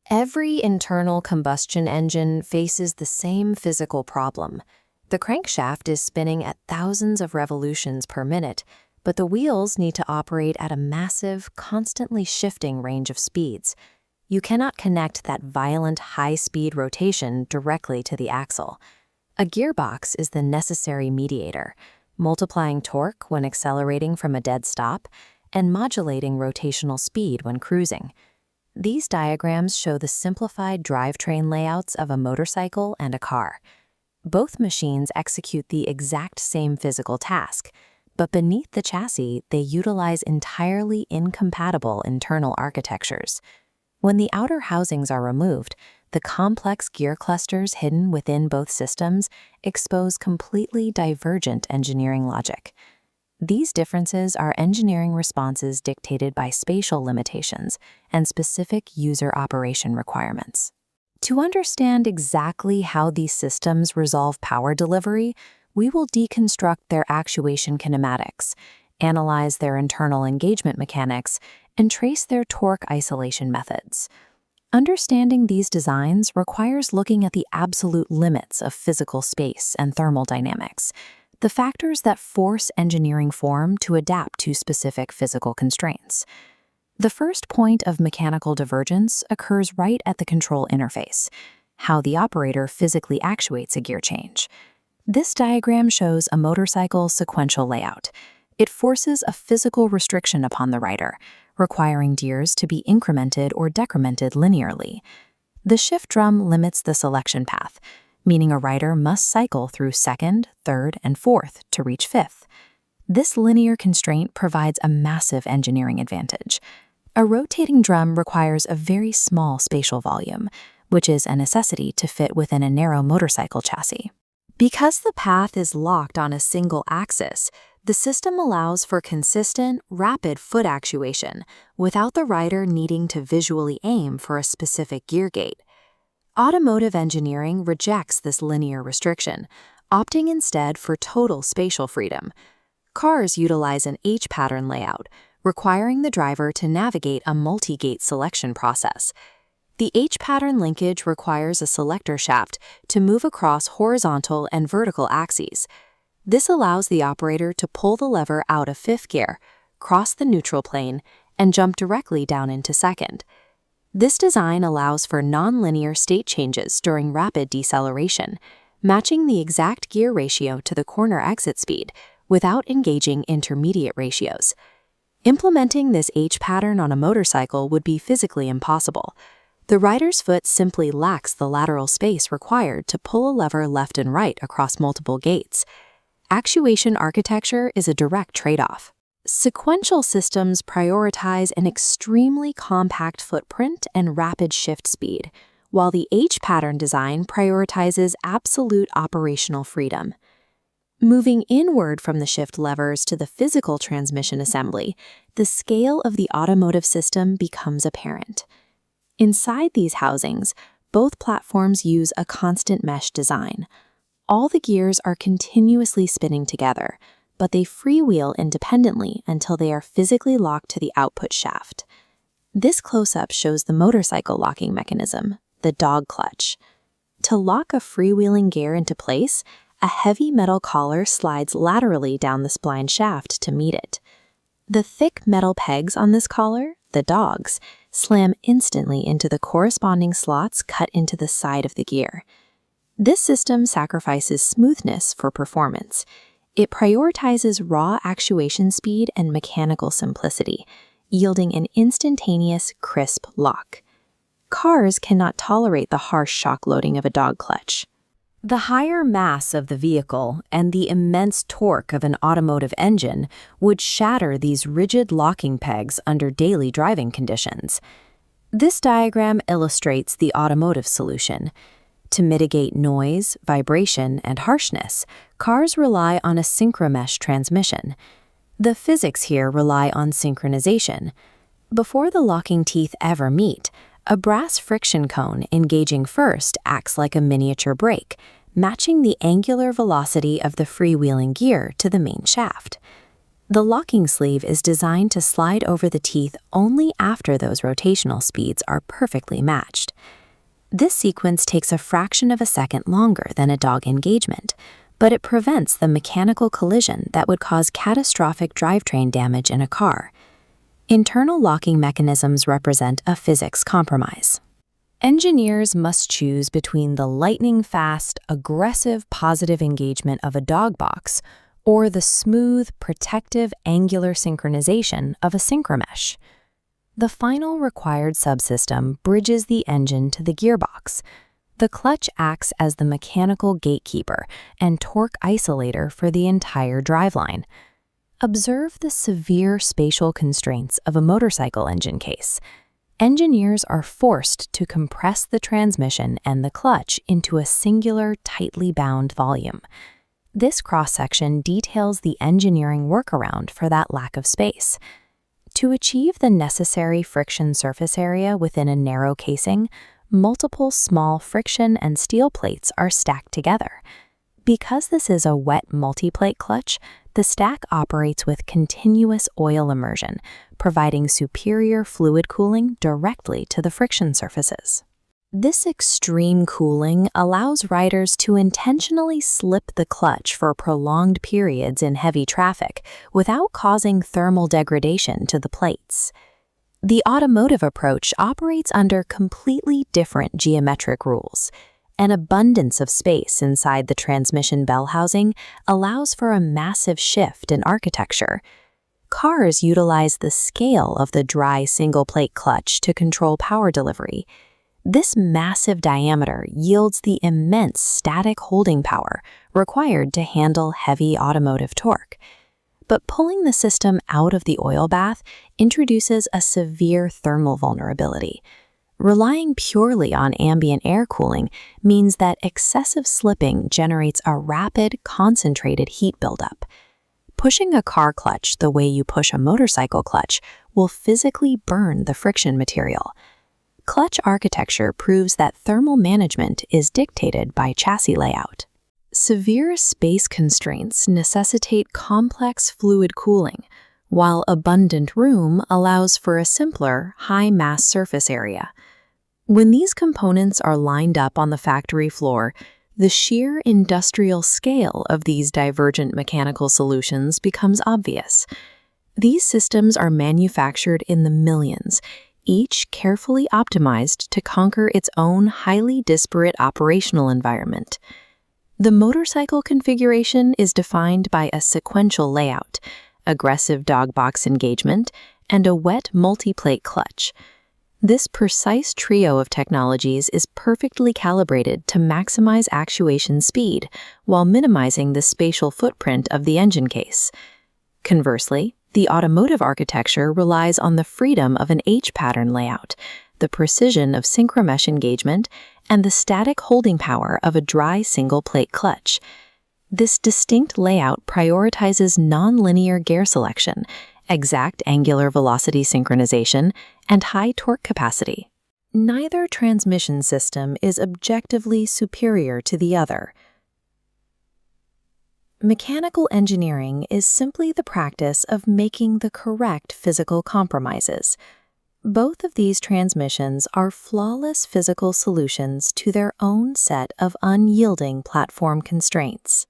Every internal combustion engine faces the same physical problem. The crankshaft is spinning at thousands of revolutions per minute, but the wheels need to operate at a massive, constantly shifting range of speeds. You cannot connect that violent, high-speed rotation directly to the axle. A gearbox is the necessary mediator, multiplying torque when accelerating from a dead stop and modulating rotational speed when cruising. These diagrams show the simplified drivetrain layouts of a motorcycle and a car. Both machines execute the exact same physical task, but beneath the chassis, they utilize entirely incompatible internal architectures. When the outer housings are removed, the complex gear clusters hidden within both systems expose completely divergent engineering logic. These differences are engineering responses dictated by spatial limitations and specific user operation requirements. To understand exactly how these systems resolve power delivery, we will deconstruct their actuation kinematics, analyze their internal engagement mechanics, and trace their torque isolation methods. Understanding these designs requires looking at the absolute limits of physical space and thermal dynamics, the factors that force engineering form to adapt to specific physical constraints. The first point of mechanical divergence occurs right at the control interface, how the operator physically actuates a gear change. This diagram shows a motorcycle sequential layout. It forces a physical restriction upon the rider, requiring gears to be incremented or decremented linearly. The shift drum limits the selection path, meaning a rider must cycle through second, third, and fourth to reach fifth. This linear constraint provides a massive engineering advantage. A rotating drum requires a very small spatial volume, which is a necessity to fit within a narrow motorcycle chassis. Because the path is locked on a single axis, the system allows for consistent, rapid foot actuation without the rider needing to visually aim for a specific gear gate. Automotive engineering rejects this linear restriction, opting instead for total spatial freedom. Cars utilize an H-pattern layout, requiring the driver to navigate a multi-gate selection process. The H-pattern linkage requires a selector shaft to move across horizontal and vertical axes. This allows the operator to pull the lever out of fifth gear, cross the neutral plane, and jump directly down into second. This design allows for nonlinear state changes during rapid deceleration, matching the exact gear ratio to the corner exit speed without engaging intermediate ratios. Implementing this H pattern on a motorcycle would be physically impossible. The rider's foot simply lacks the lateral space required to pull a lever left and right across multiple gates. Actuation architecture is a direct trade-off. Sequential systems prioritize an extremely compact footprint and rapid shift speed, while the H-pattern design prioritizes absolute operational freedom. Moving inward from the shift levers to the physical transmission assembly, the scale of the automotive system becomes apparent. Inside these housings, both platforms use a constant mesh design. All the gears are continuously spinning together, but they freewheel independently until they are physically locked to the output shaft. This close-up shows the motorcycle locking mechanism, the dog clutch. To lock a freewheeling gear into place, a heavy metal collar slides laterally down the spline shaft to meet it. The thick metal pegs on this collar, the dogs, slam instantly into the corresponding slots cut into the side of the gear. This system sacrifices smoothness for performance. It prioritizes raw actuation speed and mechanical simplicity, yielding an instantaneous, crisp lock. Cars cannot tolerate the harsh shock loading of a dog clutch. The higher mass of the vehicle and the immense torque of an automotive engine would shatter these rigid locking pegs under daily driving conditions. This diagram illustrates the automotive solution. To mitigate noise, vibration, and harshness, cars rely on a Synchromesh transmission. The physics here rely on synchronization. Before the locking teeth ever meet, a brass friction cone engaging first acts like a miniature brake, matching the angular velocity of the freewheeling gear to the main shaft. The locking sleeve is designed to slide over the teeth only after those rotational speeds are perfectly matched. This sequence takes a fraction of a second longer than a dog engagement, but it prevents the mechanical collision that would cause catastrophic drivetrain damage in a car. Internal locking mechanisms represent a physics compromise. Engineers must choose between the lightning-fast, aggressive positive engagement of a dog box or the smooth, protective angular synchronization of a Synchromesh. The final required subsystem bridges the engine to the gearbox. The clutch acts as the mechanical gatekeeper and torque isolator for the entire driveline. Observe the severe spatial constraints of a motorcycle engine case. Engineers are forced to compress the transmission and the clutch into a singular, tightly bound volume. This cross-section details the engineering workaround for that lack of space. To achieve the necessary friction surface area within a narrow casing, multiple small friction and steel plates are stacked together. Because this is a wet multi-plate clutch, the stack operates with continuous oil immersion, providing superior fluid cooling directly to the friction surfaces. This extreme cooling allows riders to intentionally slip the clutch for prolonged periods in heavy traffic without causing thermal degradation to the plates. The automotive approach operates under completely different geometric rules. An abundance of space inside the transmission bell housing allows for a massive shift in architecture. Cars utilize the scale of the dry single-plate clutch to control power delivery. This massive diameter yields the immense static holding power required to handle heavy automotive torque. But pulling the system out of the oil bath introduces a severe thermal vulnerability. Relying purely on ambient air cooling means that excessive slipping generates a rapid, concentrated heat buildup. Pushing a car clutch the way you push a motorcycle clutch will physically burn the friction material. Clutch architecture proves that thermal management is dictated by chassis layout. Severe space constraints necessitate complex fluid cooling, while abundant room allows for a simpler, high-mass surface area. When these components are lined up on the factory floor, the sheer industrial scale of these divergent mechanical solutions becomes obvious. These systems are manufactured in the millions, each carefully optimized to conquer its own highly disparate operational environment. The motorcycle configuration is defined by a sequential layout, aggressive dog box engagement, and a wet multi-plate clutch. This precise trio of technologies is perfectly calibrated to maximize actuation speed while minimizing the spatial footprint of the engine case. Conversely, the automotive architecture relies on the freedom of an H-pattern layout, the precision of Synchromesh engagement, and the static holding power of a dry single-plate clutch. This distinct layout prioritizes nonlinear gear selection, exact angular velocity synchronization, and high torque capacity. Neither transmission system is objectively superior to the other. Mechanical engineering is simply the practice of making the correct physical compromises. Both of these transmissions are flawless physical solutions to their own set of unyielding platform constraints.